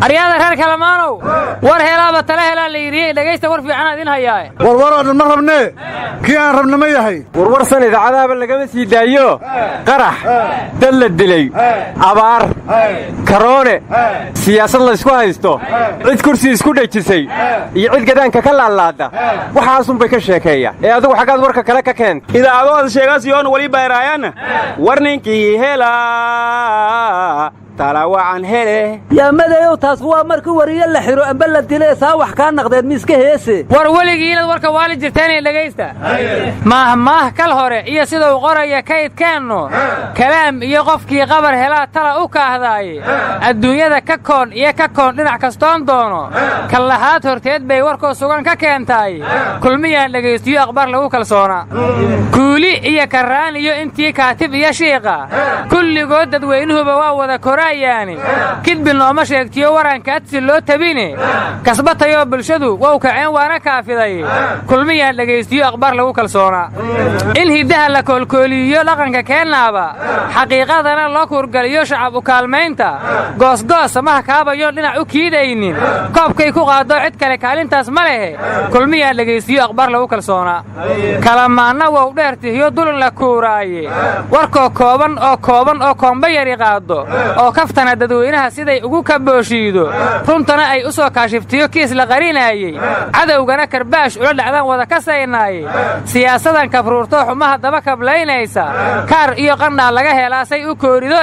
أرياض خير كلامانو ورهلا بتلهلا اللي لقيت ورفي عنا دين هياي ورورا المرة مني كيان ربنا ما يهي ورسن إذا عذاب اللي قبل يدايو قرح دل الدلي عبار كورونا سياسة الله سكوا هيستو عيد كرسي سكوا ديتشي يعيد قدان ككلا الله ده وحاسم بكشكية يا ذو حاجات ورك كلا كان إذا عذاب الشيء يون ولي بايرايان ورنيكي هلا تراوى عن هله يا مدى تاسوا مركو وريا اللي حرو أبلد تلي ساوح كان نقدر مسكه هسه ورولجينا ورك والد جرتاني لقيسته ما كل هوري يا سيدو قرية كيد كانوا كلام يقفكي قبر هلا ترى وكهذاي الدنيا ذا ككون لنا كستان دونه كلهات هرتيد بي وركو سوغان ككنتاي كل مية لقيستيو أخبار له كل صونا كولي يا كران يا أنتي كاتب يا شيخة كل جودد وينه بواو ذا يعني كذب النوم شيكتيو وران كاتسلو تبيني كسبتها يوم بالشدو ووكعين وانا كافذي كل مية لقيستيو أخبار له كالصونا إنهي ده لكل كوليو لغن كان نابا حقيقة أنا الله كورجليو شعب وكالمينتا قص ما كابا يوم لنا أكيديني كوب كيكو قادو عد كالكالين تاسمله كل مية لقيستيو أخبار له كالصونا كلام معنا وودرته يدل لكوراي وركو كوبن أو كومبيري قادو كفتنا ددوينها سيدي ugu kabooshiido runtana ay u soo kaashiftiyo kiis la qarinaayay cadawgana karbaash ula dhacdan wada ka saynaayay siyaasadan kafruurto xumaha daba kablaynaysa kaar iyo qandha laga helaasay u koorido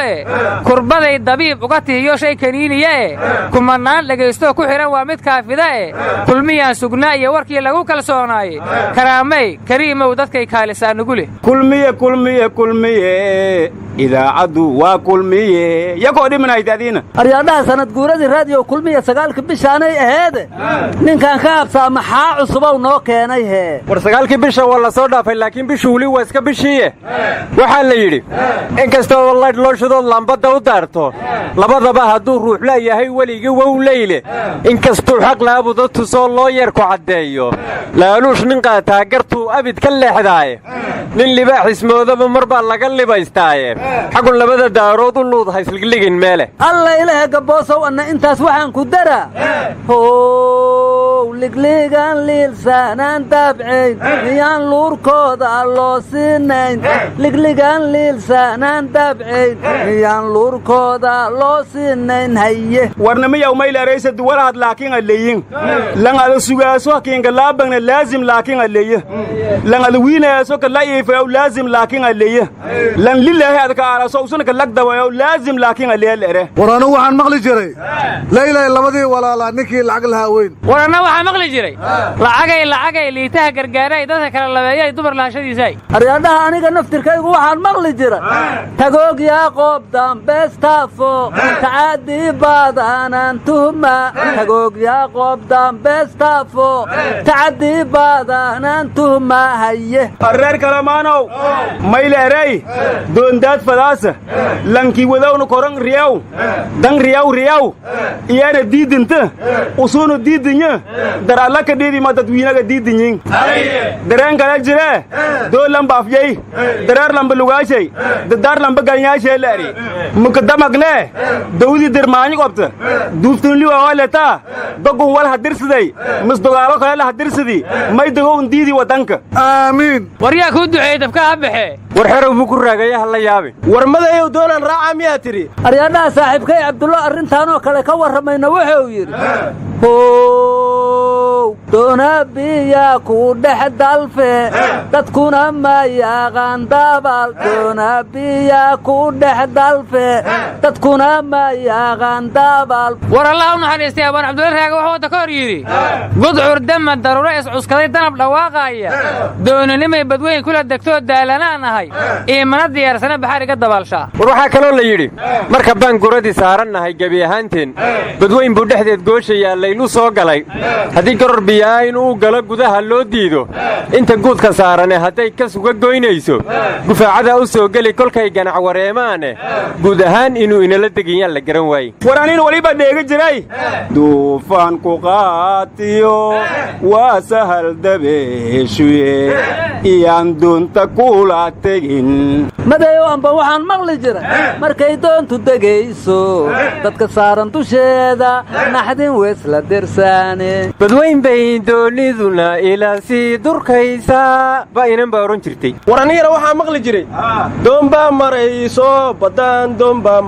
kurbaday dabiib uga tihiyo shay kaniiniye kumanaan dhageysto ku xiran waa mid kaafida kulmiyaan sugnaa iyo warkii lagu kalsoonaayay karaamay kariimow dadkay kaalisaan ugu leh kulmiye idaacadu waa kulmiye يكو دي من هيدادينا أريادها سنة قوردي راديو كل مية سقالك بشاني هذا نين كان خاب سامحا عصبا ونوكيني هي ورسقالك بشا ولا صودا لكن بشولي واسكا بشيه وحال يري إنكستو والله لو شدو لامبدا ودارتو لبدا بها دو روح لا يهي وليقي وليلي إنكستو حق لابو دو تصول الله يركو عدايو لانوش ننقا تاقرتو أبد كاللي حداي نين لباح اسمه ذا بمربا لقالي بايستاي حقو لبدا دارو دو اللوض هايسلق لقين ماله الله إله قبوسو أن إنت سوحان كدرا هو لقليقان للسانان تابعين يان لوركود الله سنين لقليقان للسانان تابعين يان لوركود الله سنين هيه ورنمي يومي لرئيس الدولة لكن الليين لن هذا سواسو كين قلابنا لازم لكن الليه لن هذا وين سوك لا يفعل لازم لكن الليه لن لله هذا كارا سوسنك لك دوايو لازم لكن الليه ورانا وحن مغلي جري لا إله إلا بدي ولا نكي العقل هاوين ورانا وحن مغلي جري لعقي اللي تهجر جاري ده كلا لبيا يدبر لها شدي زي أريادها أنا كنفتر كي وحن مغلي جري تقوق يا قوب دام بستافو تعدي بعض أنا أنتم تقوق يا قوب دام بستافو تعدي بعض أنا أنتم هيه الرر كلامانو ميل ري دون دات فلاسة لانكي وداونو كورن رياو دان رياو يانا ديدنت وصونو ديدنيا در الله كديدي ما تدوينا كديدنين درين كلاك جري دو لمبا فيي درار لمبا لغاشي دار لمبا غنياشي لاري مقدم أغلى دودي درماني قبط دوفتن لي ووالتا دقون والها درسدي مصدقالو خلال هدرسدي ما يدقون ديدي ودنك آمين ورياك ودعي دفكا بحي ورحرو بكر راقيا هلا يابي ورمدا يو دونا راعا مياتري أريادها صاحبكي عبد الله أرنتانو كلا كور رمينا وحو يري دونا بيا كودح دالفي تتكون ما ياغان دابال دونا بيا كودح دالفي تتكون ما ياغان دابال ور الله نحن استيابان عبد الله راقا وحو تكور يري قدعور دم الدرو رئيس عسكري دنب لواقايا دونا لما بدوين كل الدكتور دالانانا هاي إيمانا ديار سنة بحاري قد بالشا وروحا كلون ليري مركبان قردي سارنا هاي قبيهانتين بدوين بودحديد قوشي يا الليلو سوقلي هدي قرر biyaa inuu galo gudaha loo diido inta guudka saarane hadday ka suga goynayso gufaacada u soo geli kolkay ganac wareemaane guud ahaan inuu inala deginyaan la garan waaye waranin waliba dheega jiray duufaan ku qaatiyo waa sahal dabeeshuye iyaan doonta kula tegin madayo amba waxaan maqli jiray markay doontu degayso dadka saaran dusheeda naxdin weesla dersaane badweyn bay dooniduna ilaa sii durkaysaa ba inan baa oran jirtay waraniyana waxaa maqli jiray doombaa marayso baddaan doombaa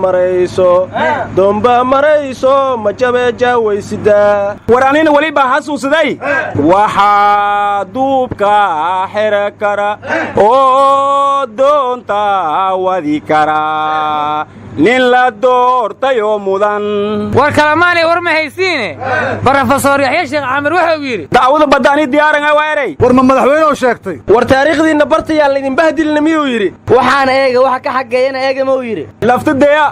marayso ma jabeejaa weysidaa waranina weliba xasuusaday waxaa duubka xera kara oo doonta wadi kara nin la doortayoo mudan war kalamaanay war ma haysiine brofesor yaxya sheekh caamir wuxuu yidhi dacwada baddaani diyaaranga waa eray war ma madaxweyneoo sheegtay war taariikhdiinna bartayaan laydin bahdilina miyuu yidhi waxaan eega waxa ka xaggeeyana eega ma uu yidhi lafta deya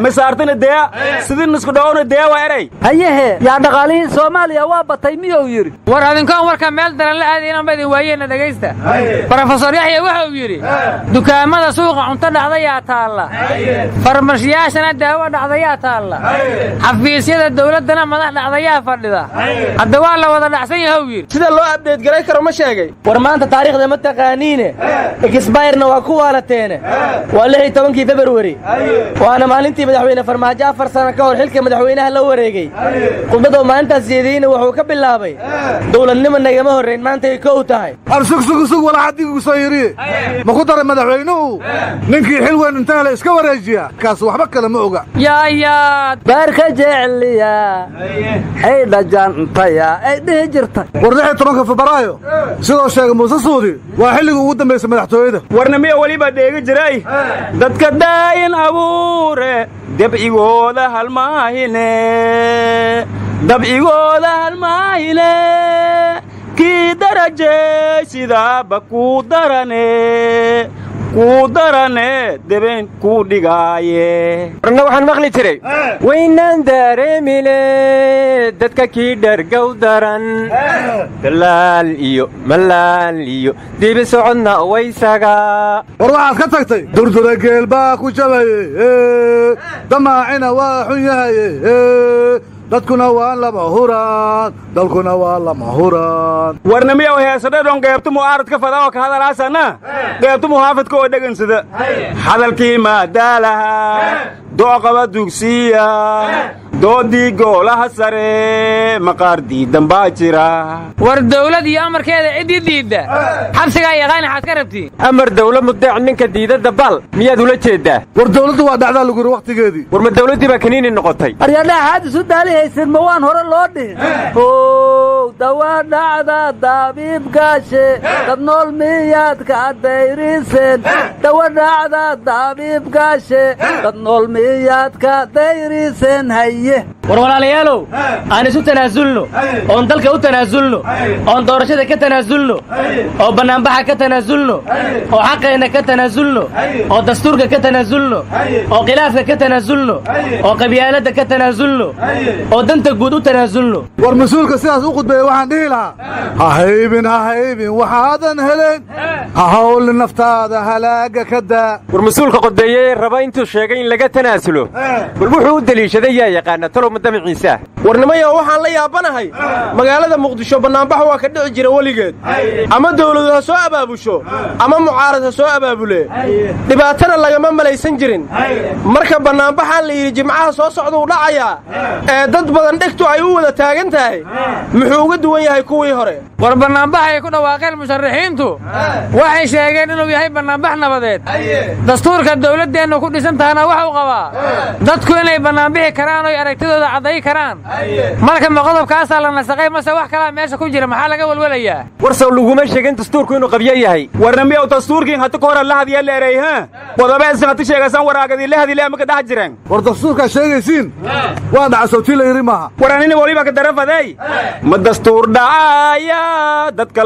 masaartana deya sidii nisku dhawowna deya waa eray hayehe yaa dhaqaalihii soomaaliya waa batay miyuu yidhi war adinkoon warka meel daran la aadaynanba idin waayeenna dhegaysta brofesor yaxya wuxuu yidhi dukaamada suuqa cunto dhacdayaa taalla farmashiyaashana daawo dhacdayaa taalla xafiisyada dawladdana madax dhacdayaa fadhida hadda waa la wada dhacsan yahow yidhi sida loo abdeed garay karo ma sheegay war maanta taariikhda ma taqaaniine exbayrna waa ku waalateene waa 16 February waana maalintii madaxweyne farmaajo 4 sano ka hor xilka madaxweynaha la wareegay khudbada maalintaas yeedayna wuxuu ka bilaabay dawladnimo nagama horreyn maanta ay koow tahay arsug wala xadigu soo yiri ma ku daray madaxweynuhu ninkii xil weyn inta la iska wareejiya kaas waxba kale ma oga yaa baarka jeceliya xeydha jantaya ay dhihi jirtay war 16 Febraayo sidoo sheegay Muuse Suudi waa xilliga ugu dambeysay madaxtooyada warna miya waliba dheega jiray dadka daayin abuure dabcigooda halmaahine kii darajay sidaaba ku darane deben ku dhigaaye warna waxaan maqli jiray waynaan dareemile dadka kii dhargow daran dalaal iyo malaal iyo dibi socodna waysaga war waxaad ka tagtay durdura geel baa ku jabaye damaacina waa xun yahaye dadkuna waa lama huraan dalkuna waa lama huraan warna miya heesadhadhon qaybta mu'aaradka fada oo ka hadalaasana qaybta muhaafadka oo dhegansada hadalkii maadaalaha dooqaba dugsiya doodii goolaha sare maqaar diidan baa jira war dawlad iyo amarkeeda ciddii diidda xabsigaa yaqaani xaad ka rabtiin amar dawla mudeec ninka diidadda bal miyaad ula jeeddaa war dawladdu waa dhacdaa lagu yiri waqtigeedii war ma dawladdii baa kaniini noqotay aryadhaha xaad isu daalihaysid ma waan hore loo dhihin dawaa dhacda daabiib gaashe dad nool miyaad ka dayriseen dawa dhacda daabiib gaashe dad nool miyaad ka dayriseen haye war walaalayaalow aan isu tanaasulno oon dalka u tanaasulno oon doorashada ka tanaasulno oo bannaanbaxa ka tanaasulno oo xaqeenna ka tanaasulno oo dastuurka ka tanaasulno oo khilaafka ka tanaasulno oo qabyaaladda ka tanaasulno oo danta guud u tanaasulno war mas-uulka sidaas u khudbeeya waxaan dhihi lahaa ha haybin waxaadan helen ha hawlin naftaada halaaga ka daa war mas-uulka qodbeeyey raba intuu sheegay in laga tanaasulo bal wuxuu u deliishaday yaa yaqaana talow madamiciisa warnimayo waxaan la yaabanahay magaalada muqdisho bannaanbax waa ka dhici jira weligeed ama dawladu ha soo abaabusho ama mucaarad ha soo abaabule dhibaatana lagama malaysan jirin marka bannaanbaxaan la yidhi jimcaha soo socduu dhacayaa ee dad badan dhegtu ay u wada taagan tahay muxuu uga duwan yahay kuwii hore war bannaanbaxay ku dhawaaqeen musharaxiintu waxay sheegeen inuu yahay bannaanbax nabadeed dastuurka dawladdeennu ku dhisan tahana waxuu qabaa dadku inay bannaanbixi karaan oy aragtidooda cadday karaan marka ma qodobkaasaa la nasaqay mase wax kalaa meesha ku jira maxaa laga welwelayaa warsaw laguma sheegin dastuurku inuu qabyo yahay warna miyaw dastuurkiin hata ka hor la hadiya leeray ha qodobeesan hata sheegaysan waraagadii la hadile ama ka dhex jireen war dastuurkaa sheegaysiin waa dhacasowtii la yidhi maaha waranina waliba ka darafaday ma dastuur dhacaya dadka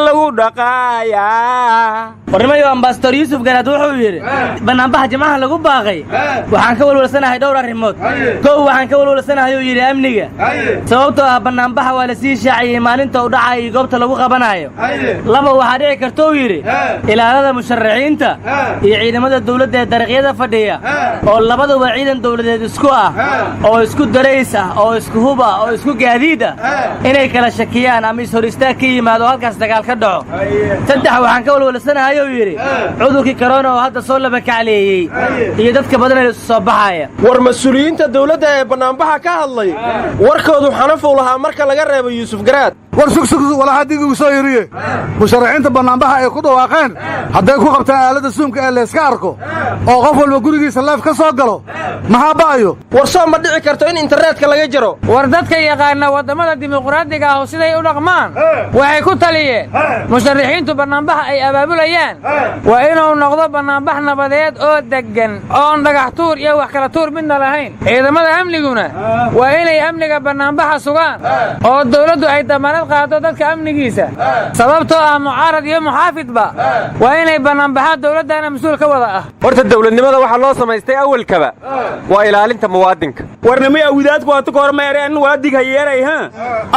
lagu dhaqaaya warnimayo ambasador yuusuf garaad wuxuu yidhi bannaanbaxa jimcaha lagu baaqay waxaan ka welwelsan walwalsanahay dhowr arrimood kow waxaan ka walwalsanahay uu yidhi amniga sababtoo ah bannaanbaxa waa la sii shaaciyey maalinta u dhacay iyo goobta lagu qabanayo laba waxaa dhici karta uu yidhi ilaalada musharaxiinta iyo ciidamada dawladda ee dariiqyada fadhiya oo labaduba ciidan dawladeed isku ah oo isku darays ah oo isku hub ah oo isku gaadiid ah inay kala shakiyaan ama is hor istaag ka yimaado halkaas dagaal ka dhaco saddex waxaan ka walwalsanahay uu yidhi cudurkii korona oo hadda soo laba kacleeyey iyo dadka badan ee isu soo baxaya war mas-uuliyiinta dawladda ee bannaanbaxa ka hadlay warkoodu xanafow lahaa marka laga reebo yuusuf garaad war sugsug walaxadigigu soo yiriye musharaxiinta bannaanbaxa ay ku dhawaaqeen hadday ku qabtaan aaladda suumka ee layska arko oo qof walba gurigiisa leef ka soo galo maxaa ba'ayo war soo ma dhici karto in internetka laga jaro war dadka yaqaana waddamada dimuqraadiga ah oo siday u dhaqmaan waxay ku taliyeen musharaxiintu bannaanbaxa ay abaabulayaan waa inuu noqdo bannaanbax nabadeed oo deggan oon dhagax tuur iyo wax kala tuur midna lahayn ciidamada amniguna waa inay amniga bannaanbaxa sugaan oo dawladdu ay damaanad qaado dadka amnigiisa sababtoo ah mucaarad iyo muxaafidba waa inay bannaanbaxa dawladdana mas-uul ka wada ah horta dawladnimada waxaa loo samaystay awalkaba waa ilaalinta muwaadinka warnimay awidaadku waatu ka hormeere an waadig hayeeray ha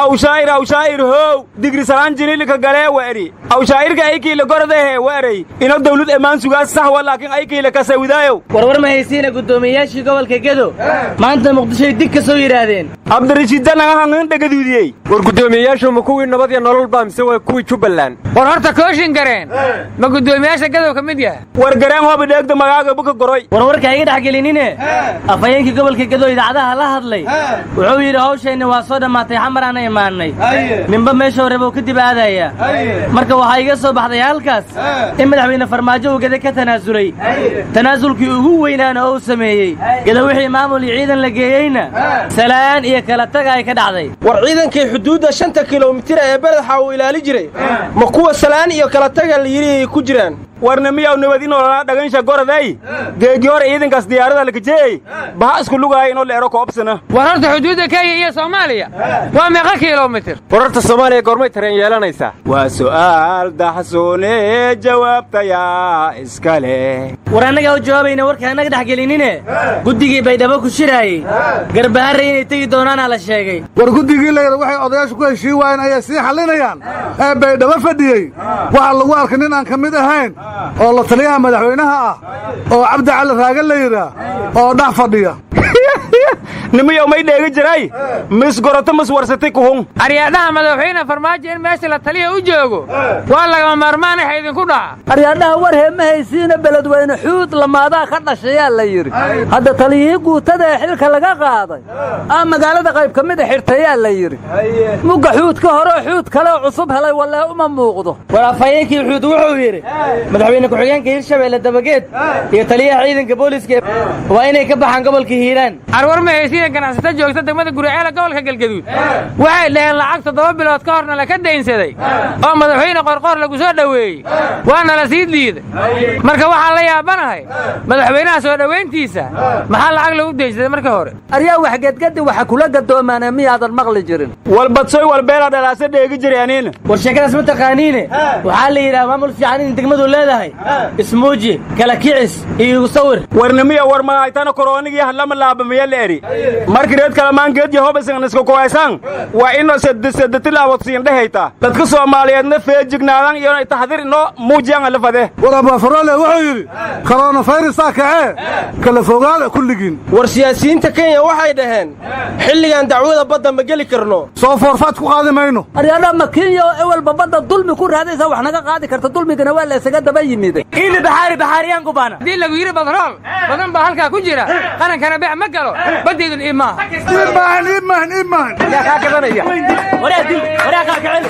awshaa'ir how digri salaan jinilika galee wa'ri awshaa'irka aykiila gordahe wa'ray ino dawlad ammaan sugaas sax wa laakiin aykiila ka sawidaayow warwar ma haysiina guddoomiyayaashii gobolka gedo maanta muqdishoy dig ka soo yidhaahdeen cabdirashiidda naga hangan dhagaduudiyey war guddoomiyayaashu ma kuwii nabad iyo nolol baa mise waa kuwii jubbaland war horta kooshin gareen ma guddoomiyaasha gadow ka mid yahay war gareen hooba dheegda magaaga buka goroy warwarka iga dhex gelinine afhayeenkii gobolka gedo idaacadaha la hadlay wuxuu yidhi hawsheenni waa soo dhammaatay xamaraana imaannay ninba meeshuu rabo kadib aadaya marka waxaa iga soo baxday halkaas in madaxweyne farmaajo uu geda ka tanaasulay tanaasulkii ugu weynaana oo u sameeyey geda wixii maamul iyo ciidan la geeyeyna salaan iyo kala taga ay ka dhacday war ciidankii xuduudda 5 kilomitir ee beledxa uu ilaali jiray ma kuwa salaan iyo kala taga la yiri ku jiraan warnamiyaw nabadin oo la dhagansha goraday geegi hore ciidankaas diyaarada la kajeey baha isku lugaay inoo leero koobsana war horta xuduudda Kenya iyo Soomaaliya waa meeqa kilomitir wararta Soomaaliya goormay tareen yeelanaysaa waa su'aal daxsoone jawaabtaya iskale war anaga u jawaabayna warka anaga dhex gelinine guddigii baydhabo ku shiraayay garbaharre inay tagi doonaan la sheegay war guddigii leeyahay waxay odayaashu ku heshiin waayeen ayaa sii xalinayaan ee baydhabo fadhiyey waxa lagu arkay nin aan ka mid ahayn oo la taliyaha madaxweynaha ah oo Cabdi Cali Raagan la yiraahdo oo dhax fadhiya nimiyow may dheega jiray mis goroto mis warsatay ku hun aryaadaha madaxweyne farmaajo in meesha la taliya u joogo waa lagama maarmaan ah idinku dhaca aryaadaha war heema haysiina beledweyne xuud lamaadaa ka dhashayaa la yidhi hadda taliyihii guutada ee xilka laga qaaday magaalada qayb ka mid a xirtayaa la yidhi mugga xuudka hore xuud kale cusub helay wallee uma muuqdo war afhayeenkii xuud wuxuu yidhi madaxweyne ku-xigeenka hirshabeelle dabageed iyo taliyaha ciidanka booliiska waa inay ka baxaan gobolka hiiraan arwar ma haysiina ganacsato joogta degmada Guriceel gobolka Galgaduud waxay dhaheen lacag 7 bilood ka horna la ka deynsaday oo madaxweyne qorqor lagu soo dhaweeyay waana la sii diiday marka waxa la yaabanahay madaxweynaha soo dhaweyntiisa maxaa lacag lagu deynsaday marka hore aryaa wax gedgadi waxa kula gadoomaana miyaadan maqli jirin walbadsoy walbeela dhalaasa dheegi jireenina war sheekadaas ma taqaaniine waxaa la yidhaha maamul fiican in degmadu leedahay ismuuji kala kicis iyo igu sawir warnimiya war ma haytana koronigii hadlama laabamaya leeri markii reed kala maan geed yahobasan isku kuwaysan waa inoo sadatilaawad siin dhehayta dadka Soomaaliyeedna feejignaadaan iyo ay taxdir inoo muujiyaan la fade war Abba Farole wuxuu yiri coronavirus kace kala fogaada kulligiin war siyaasiyiinta Kenya waxay dhaheen xilligan dacwada badda ma gali karno soo forfaad ku qaadi mayno aryaada ma Kenya awal badda dulmi ku raadaysa wax naga qaadi karta dulmigana waa la isaga daba yimid in bahariyaan gubana hadii lagu yiri badrool badan baa halka ku jira qarankana baa ma galo badidul iimaan iimaan yaa ka gadanaya waraa ka kacel